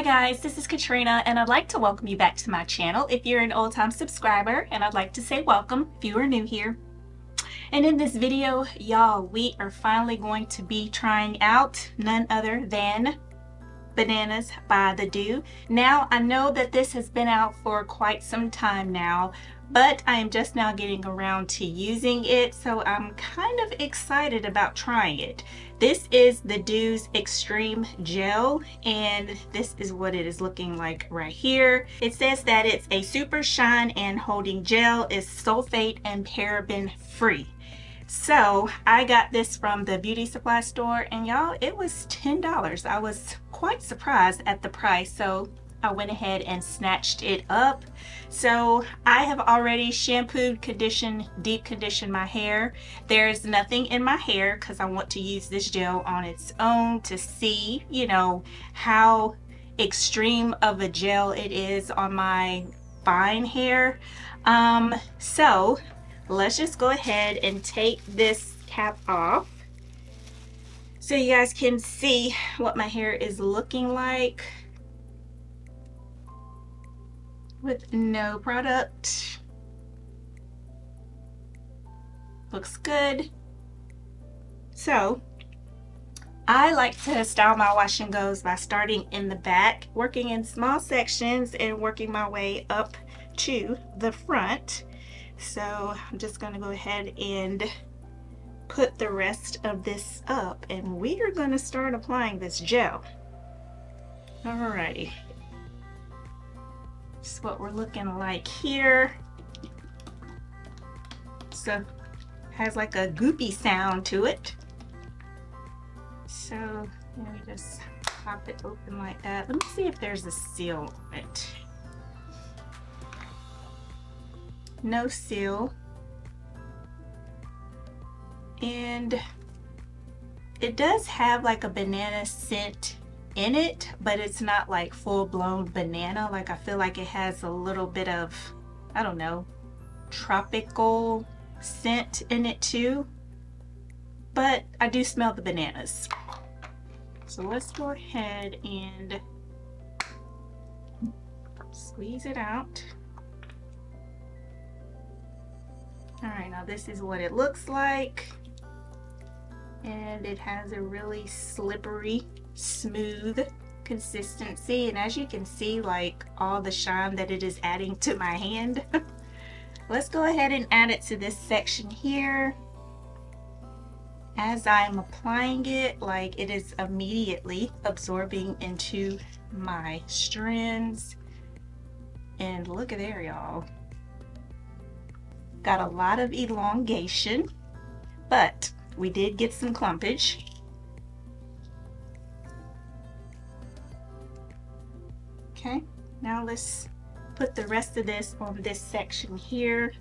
Hi guys, this is Katrina and I'd like to welcome you back to my channel. If you're an old-time subscriber, and I'd like to say welcome if you are new here. And in this video, y'all, we are finally going to be trying out none other than Bananas by the Dew. Now, I know that this has been out for quite some time now, but I am just now getting around to using it, so I'm kind of excited about trying it. This is the Dew's Extreme Gel, and this is what it is looking like right here. It says that it's a super shine and holding gel, is sulfate and paraben free. So I got this from the beauty supply store, and y'all, it was $10. I was quite surprised at the price, so I went ahead and snatched it up. So I have already shampooed, conditioned, deep conditioned my hair. There's nothing in my hair because I want to use this gel on its own to see, you know, how extreme of a gel it is on my fine hair. So let's just go ahead and take this cap off so you guys can see what my hair is looking like with no product. Looks good. So I like to style my wash and goes by starting in the back, working in small sections and working my way up to the front. So I'm just going to go ahead and put the rest of this up, and we are going to start applying this gel. Alrighty. This is what we're looking like here. So has like a goopy sound to it. So let me just pop it open like that. Let me see if there's a seal on it. No seal. And it does have like a banana scent in it, but it's not like full-blown banana. Like I feel like it has a little bit of, I don't know, tropical scent in it too, but I do smell the bananas. So let's go ahead and squeeze it out. Alright, now this is what it looks like, and it has a really slippery, smooth consistency, and as you can see, like all the shine that it is adding to my hand. Let's go ahead and add it to this section here. As I'm applying it, like it is immediately absorbing into my strands, and look at there, y'all. Got a lot of elongation, but we did get some clumpage. Okay, now let's put the rest of this on this section here.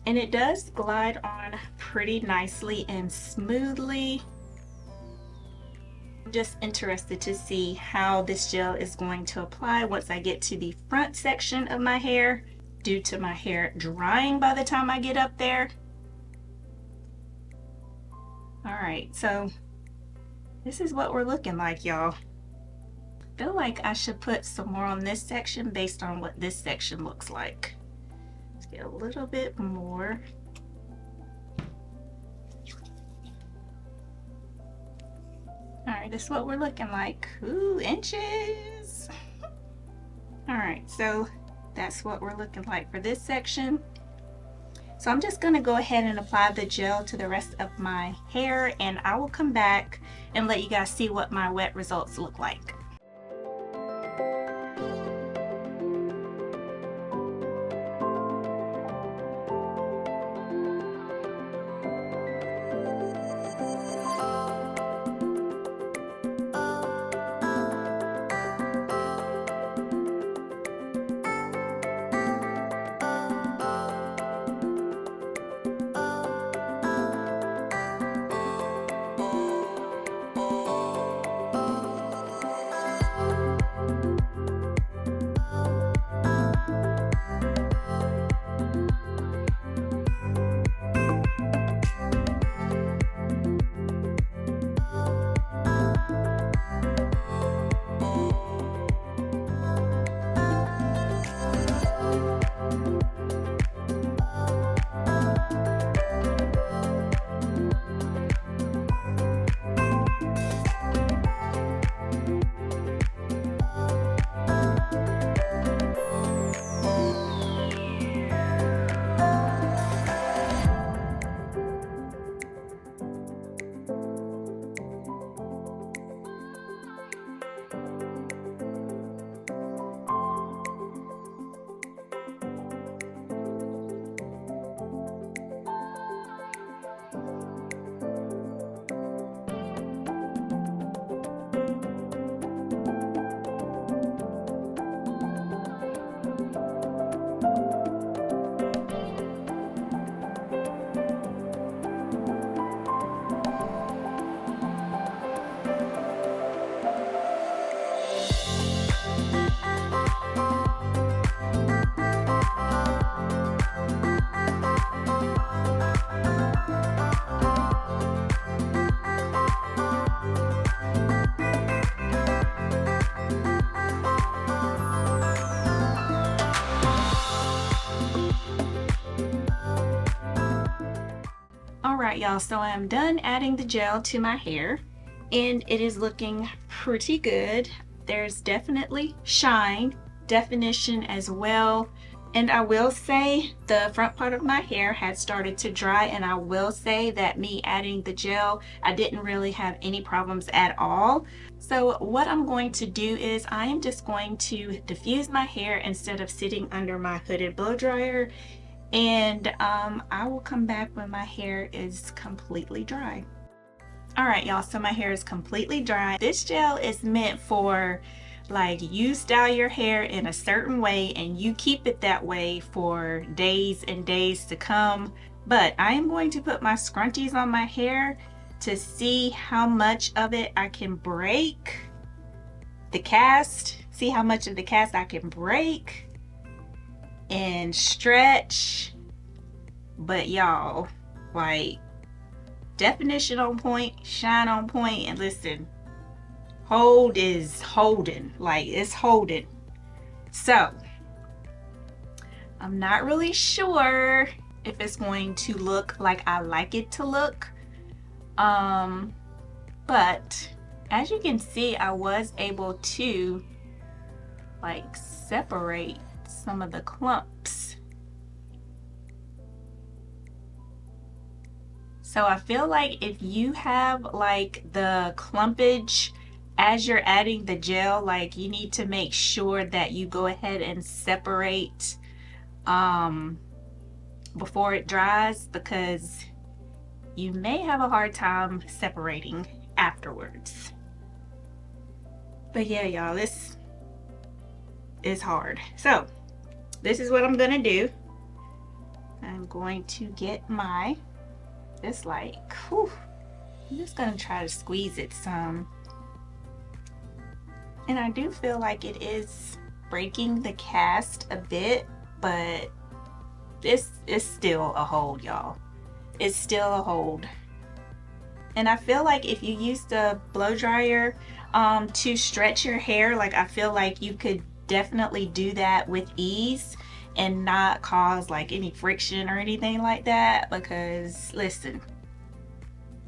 And it does glide on pretty nicely and smoothly. I'm just interested to see how this gel is going to apply once I get to the front section of my hair, due to my hair drying by the time I get up there. Alright, so this is what we're looking like, y'all. I feel like I should put some more on this section based on what this section looks like. Let's get a little bit more. Alright, this is what we're looking like. Ooh, inches! Alright, so that's what we're looking like for this section. So I'm just going to go ahead and apply the gel to the rest of my hair, and I will come back and let you guys see what my wet results look like. Alright y'all, so I'm done adding the gel to my hair and it is looking pretty good. There's definitely shine, definition as well. And I will say the front part of my hair had started to dry, and I will say that me adding the gel, I didn't really have any problems at all. So what I'm going to do is I am just going to diffuse my hair instead of sitting under my hooded blow dryer, and I will come back when my hair is completely dry. Alright y'all, so my hair is completely dry. This gel is meant for like you style your hair in a certain way and you keep it that way for days and days to come. But I am going to put my scrunchies on my hair to see how much of it I can break. The cast, see how much of the cast I can break and stretch. But y'all, like, definition on point, shine on point, and listen, hold is holding, like it's holding. So I'm not really sure if it's going to look like I like it to look, but as you can see, I was able to like separate some of the clumps. So I feel like if you have like the clumpage as you're adding the gel, like you need to make sure that you go ahead and separate before it dries, because you may have a hard time separating afterwards. But yeah, y'all, this is hard. So this is what I'm gonna do. I'm going to get my, it's like, whew, I'm just gonna try to squeeze it some. And I do feel like it is breaking the cast a bit, but this is still a hold, y'all. It's still a hold. And I feel like if you use the blow dryer to stretch your hair, like I feel like you could definitely do that with ease and not cause like any friction or anything like that, because listen,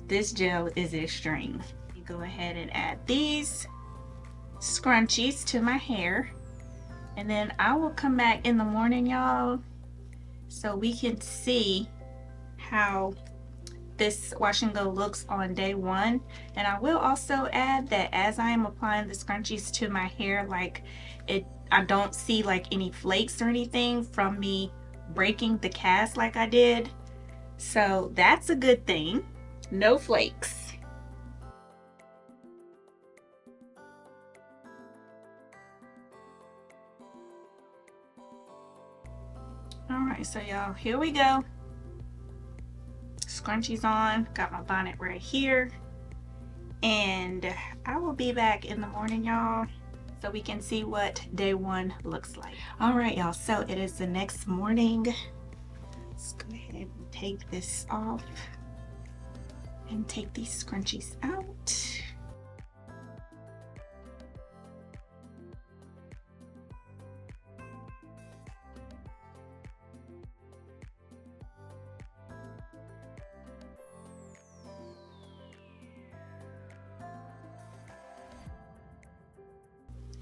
this gel is extreme. You go ahead and add these scrunchies to my hair, and then I will come back in the morning, y'all, so we can see how this wash and go looks on day one. And I will also add that as I am applying the scrunchies to my hair, like I don't see like any flakes or anything from me breaking the cast like I did, so that's a good thing. No flakes. Alright, so y'all, here we go. Scrunchies on, got my bonnet right here, and I will be back in the morning, y'all, so we can see what day one looks like. Alright y'all, so it is the next morning. Let's go ahead and take this off and take these scrunchies out.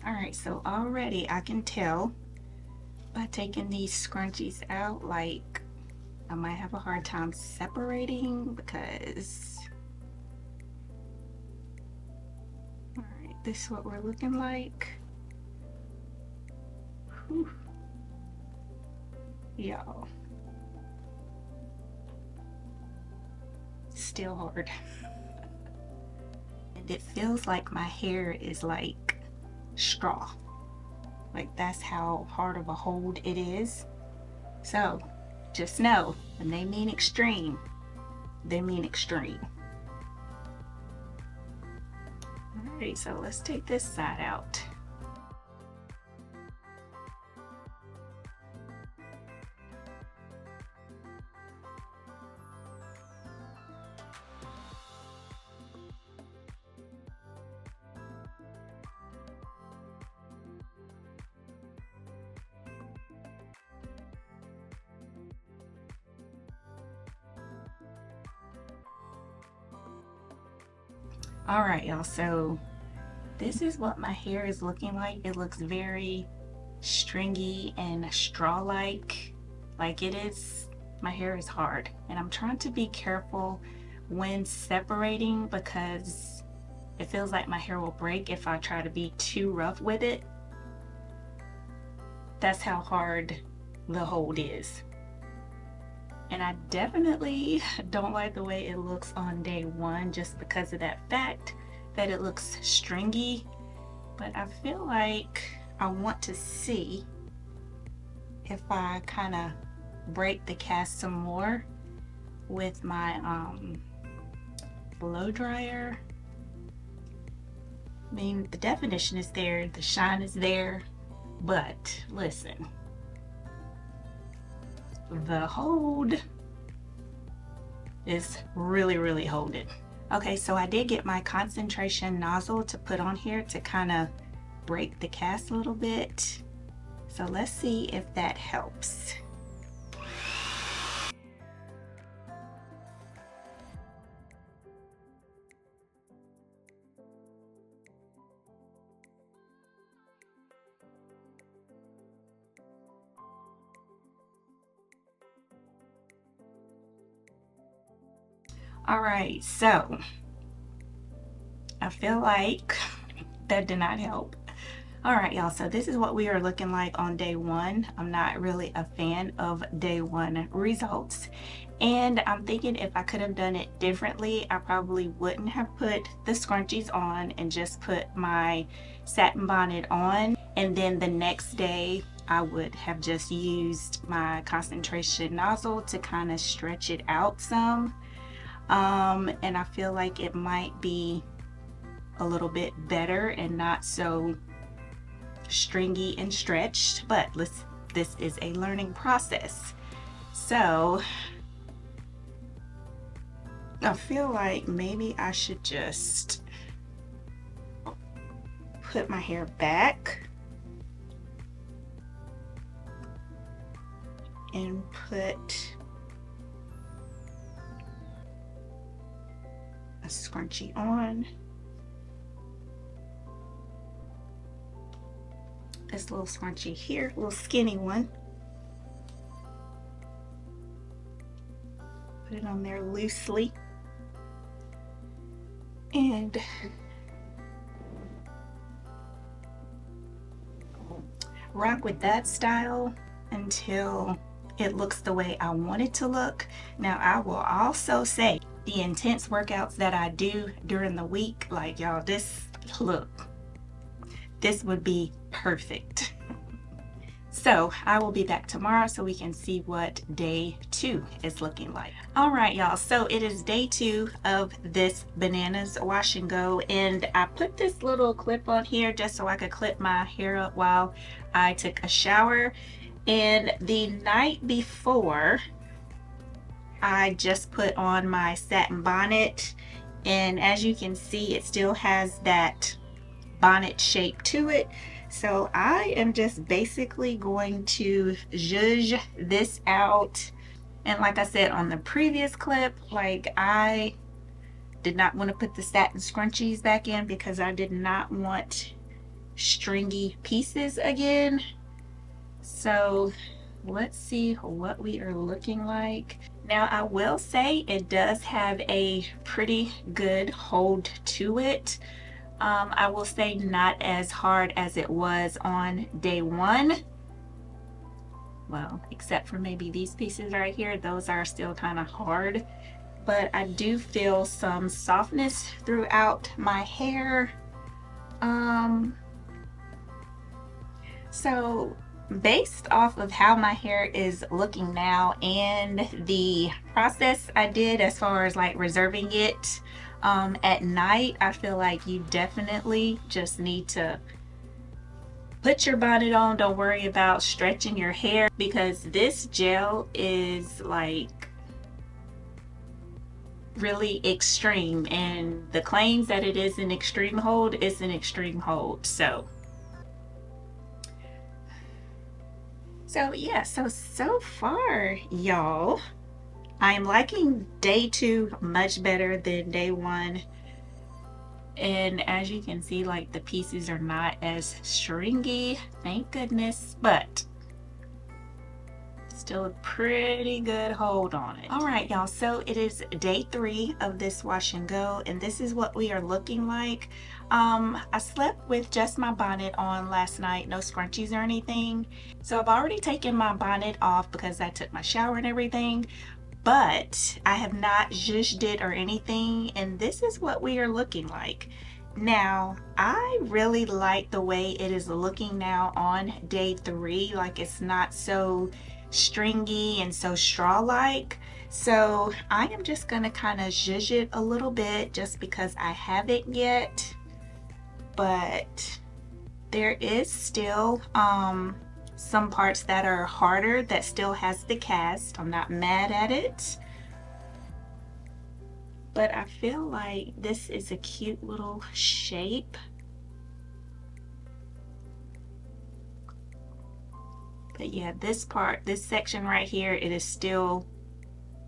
Alright, so already I can tell by taking these scrunchies out, like I might have a hard time separating, because alright, this is what we're looking like. Whew. Y'all, still hard. And it feels like my hair is like straw. Like that's how hard of a hold it is. So just know, when they mean extreme, they mean extreme. Alright, so let's take this side out. All right, y'all, so this is what my hair is looking like. It looks very stringy and straw-like. Like it is, my hair is hard. And I'm trying to be careful when separating because it feels like my hair will break if I try to be too rough with it. That's how hard the hold is. And I definitely don't like the way it looks on day one just because of that fact that it looks stringy. But I feel like I want to see if I kind of break the cast some more with my blow dryer. I mean, the definition is there, the shine is there, but listen, the hold is really holding. Okay, so I did get my concentration nozzle to put on here to kind of break the cast a little bit. So let's see if that helps. All right, so I feel like that did not help. All right, y'all, so this is what we are looking like on day one. I'm not really a fan of day one results. And I'm thinking if I could have done it differently, I probably wouldn't have put the scrunchies on and just put my satin bonnet on. And then the next day, I would have just used my concentration nozzle to kind of stretch it out some. And I feel like it might be a little bit better and not so stringy and stretched, but this is a learning process. So I feel like maybe I should just put my hair back and put a scrunchie on. This little scrunchie here, little skinny one. Put it on there loosely. And rock with that style until it looks the way I want it to look. Now, I will also say the intense workouts that I do during the week, like y'all, this look, this would be perfect. So I will be back tomorrow so we can see what day 2 is looking like. All right, y'all, so it is day 2 of this bananas wash and go, and I put this little clip on here just so I could clip my hair up while I took a shower. And the night before, I just put on my satin bonnet, and as you can see, it still has that bonnet shape to it. So I am just basically going to zhuzh this out. And like I said on the previous clip, like I did not want to put the satin scrunchies back in because I did not want stringy pieces again. So let's see what we are looking like. Now, I will say it does have a pretty good hold to it. I will say not as hard as it was on day 1. Well, except for maybe these pieces right here, those are still kind of hard. But I do feel some softness throughout my hair. So based off of how my hair is looking now and the process I did as far as like reserving it at night, I feel like you definitely just need to put your bonnet on. Don't worry about stretching your hair because this gel is like really extreme, and the claims that it is an extreme hold is an extreme hold. So yeah, so far, y'all, I am liking day 2 much better than day 1. And as you can see, like the pieces are not as stringy, thank goodness, but still a pretty good hold on it. All right, y'all, so it is day 3 of this wash and go, and this is what we are looking like. I slept with just my bonnet on last night, no scrunchies or anything. So I've already taken my bonnet off because I took my shower and everything, but I have not zhuzhed it or anything, and this is what we are looking like. Now, I really like the way it is looking now on day 3. Like, it's not so stringy and so straw-like. So I am just gonna kind of zhuzh it a little bit just because I haven't yet. But there is still some parts that are harder that still has the cast. I'm not mad at it. But I feel like this is a cute little shape. But yeah, this part, this section right here, it is still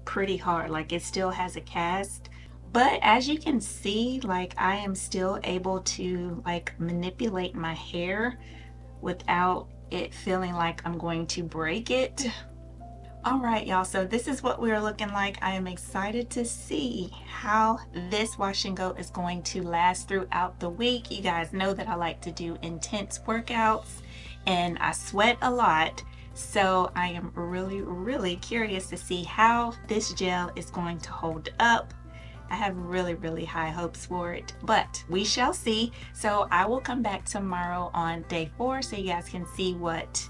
pretty hard. Like, it still has a cast. But as you can see, like, I am still able to like manipulate my hair without it feeling like I'm going to break it. All right, y'all, so this is what we're looking like. I am excited to see how this wash and go is going to last throughout the week. You guys know that I like to do intense workouts and I sweat a lot. So I am really curious to see how this gel is going to hold up. I have really high hopes for it, but we shall see. So I will come back tomorrow on day 4 so you guys can see what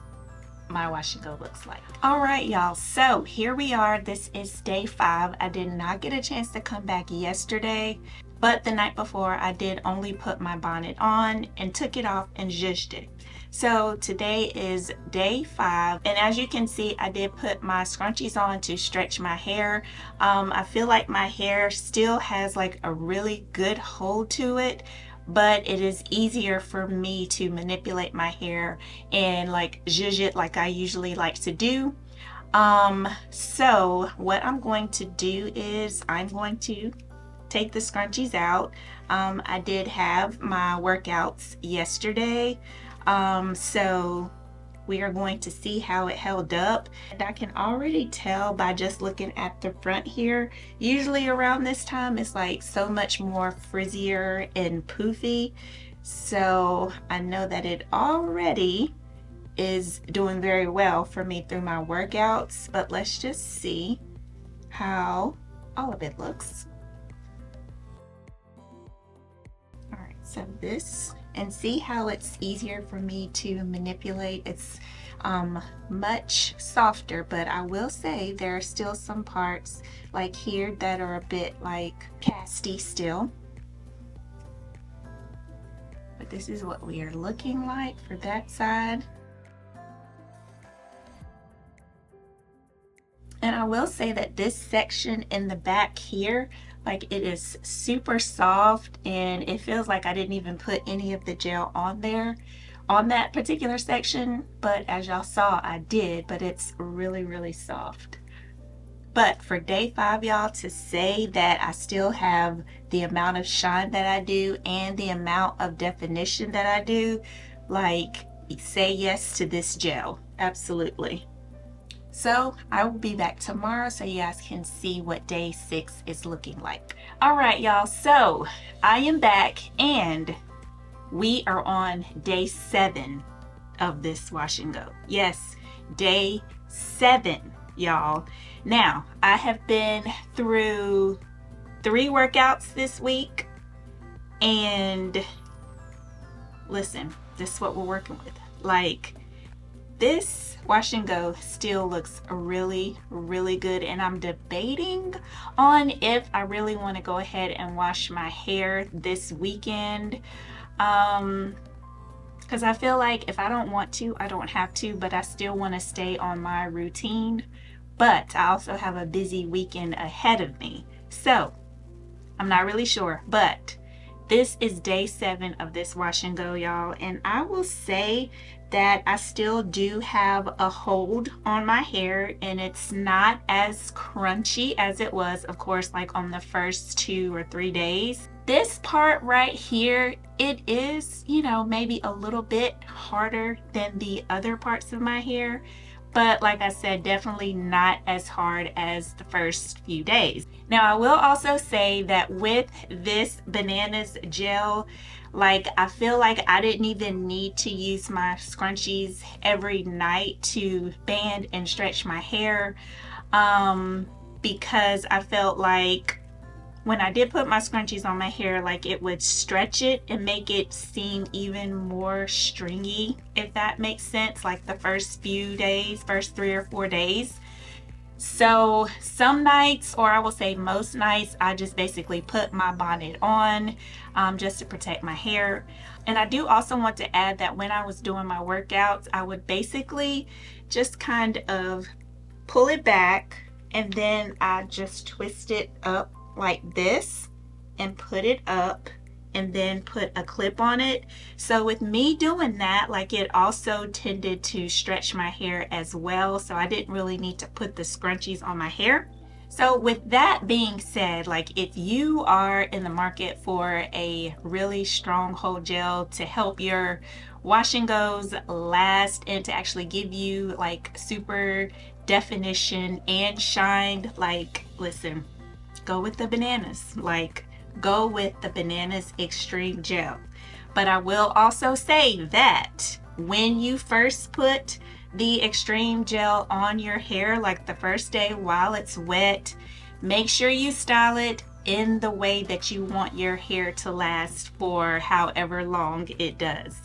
my wash and go looks like. All right, y'all, so here we are. This is day 5. I did not get a chance to come back yesterday, but the night before I did only put my bonnet on and took it off and zhuzhed it. So today is day 5, and as you can see, I did put my scrunchies on to stretch my hair. I feel like my hair still has like a really good hold to it, but it is easier for me to manipulate my hair and like zhuzh it like I usually like to do. So what I'm going to do is I'm going to take the scrunchies out. I did have my workouts yesterday, so we are going to see how it held up. And I can already tell by just looking at the front here, usually around this time it's like so much more frizzier and poofy. So I know that it already is doing very well for me through my workouts, but let's just see how all of it looks. All right, so this, and see how it's easier for me to manipulate. It's much softer, but I will say there are still some parts like here that are a bit like casty still. But this is what we are looking like for that side. And I will say that this section in the back here, like, it is super soft and it feels like I didn't even put any of the gel on there on that particular section, but as y'all saw, I did, but it's really soft. But for day 5, y'all, to say that I still have the amount of shine that I do and the amount of definition that I do, like, say yes to this gel, absolutely. So I will be back tomorrow so you guys can see what day 6 is looking like. All right, y'all, so I am back and we are on day 7 of this wash and go. Yes, day 7, y'all. Now, I have been through 3 workouts this week, and listen, this is what we're working with. Like, this wash and go still looks really good, and I'm debating on if I really want to go ahead and wash my hair this weekend, because I feel like if I don't want to, I don't have to, but I still want to stay on my routine. But I also have a busy weekend ahead of me, so I'm not really sure. But this is day 7 of this wash and go, y'all, and I will say that I still do have a hold on my hair, and it's not as crunchy as it was, of course, like on the first 2 or 3 days. This part right here, it is, you know, maybe a little bit harder than the other parts of my hair, but like I said, definitely not as hard as the first few days. Now, I will also say that with this bananas gel, like, I feel like I didn't even need to use my scrunchies every night to band and stretch my hair, because I felt like when I did put my scrunchies on my hair, like, it would stretch it and make it seem even more stringy, if that makes sense, like the first few days, first 3 or 4 days. So some nights, or I will say most nights, I just basically put my bonnet on, just to protect my hair. And I do also want to add that when I was doing my workouts, I would basically just kind of pull it back, and then I just twist it up like this and put it up, and then put a clip on it. So with me doing that, like, it also tended to stretch my hair as well, so I didn't really need to put the scrunchies on my hair. So with that being said, like, if you are in the market for a really strong hold gel to help your wash and goes last and to actually give you like super definition and shine, like, listen, go with the bananas. Like, go with the bananas extreme gel. But I will also say that when you first put the extreme gel on your hair, like the first day while it's wet, make sure you style it in the way that you want your hair to last for however long it does.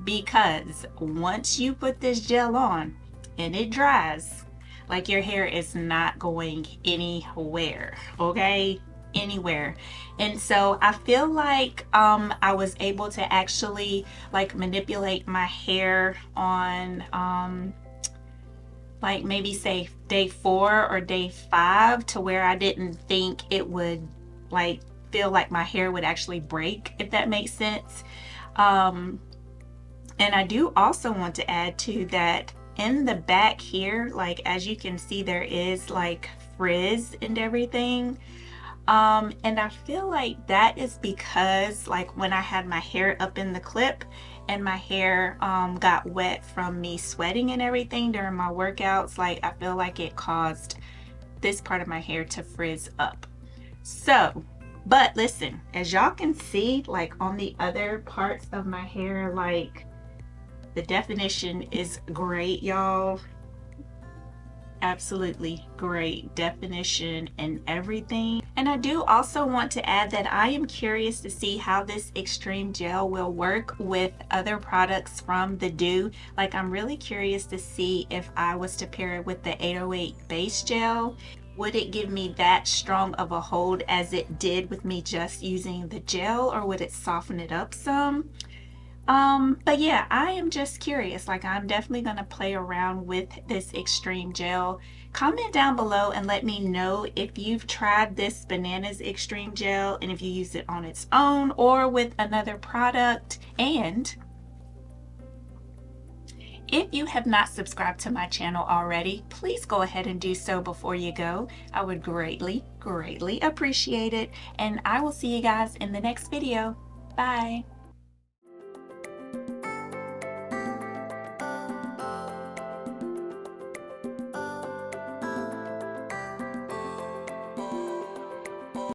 Because once you put this gel on and it dries, like, your hair is not going anywhere, okay? Anywhere. And so I feel like I was able to actually like manipulate my hair on like maybe say day 4 or day 5, to where I didn't think it would like feel like my hair would actually break, if that makes sense. And I do also want to add to that, in the back here, like, as you can see, there is like frizz and everything. And I feel like that is because, like, when I had my hair up in the clip and my hair got wet from me sweating and everything during my workouts, like, I feel like it caused this part of my hair to frizz up. So, but listen, as y'all can see, like, on the other parts of my hair, like, the definition is great, y'all. Absolutely great definition and everything. And I do also want to add that I am curious to see how this extreme gel will work with other products from the Do. Like, I'm really curious to see if I was to pair it with the 808 base gel, would it give me that strong of a hold as it did with me just using the gel, or would it soften it up some? But yeah, I am just curious. Like, I'm definitely going to play around with this extreme gel. Comment down below and let me know if you've tried this bananas extreme gel and if you use it on its own or with another product. And if you have not subscribed to my channel already, please go ahead and do so before you go. I would greatly, greatly appreciate it. And I will see you guys in the next video. Bye.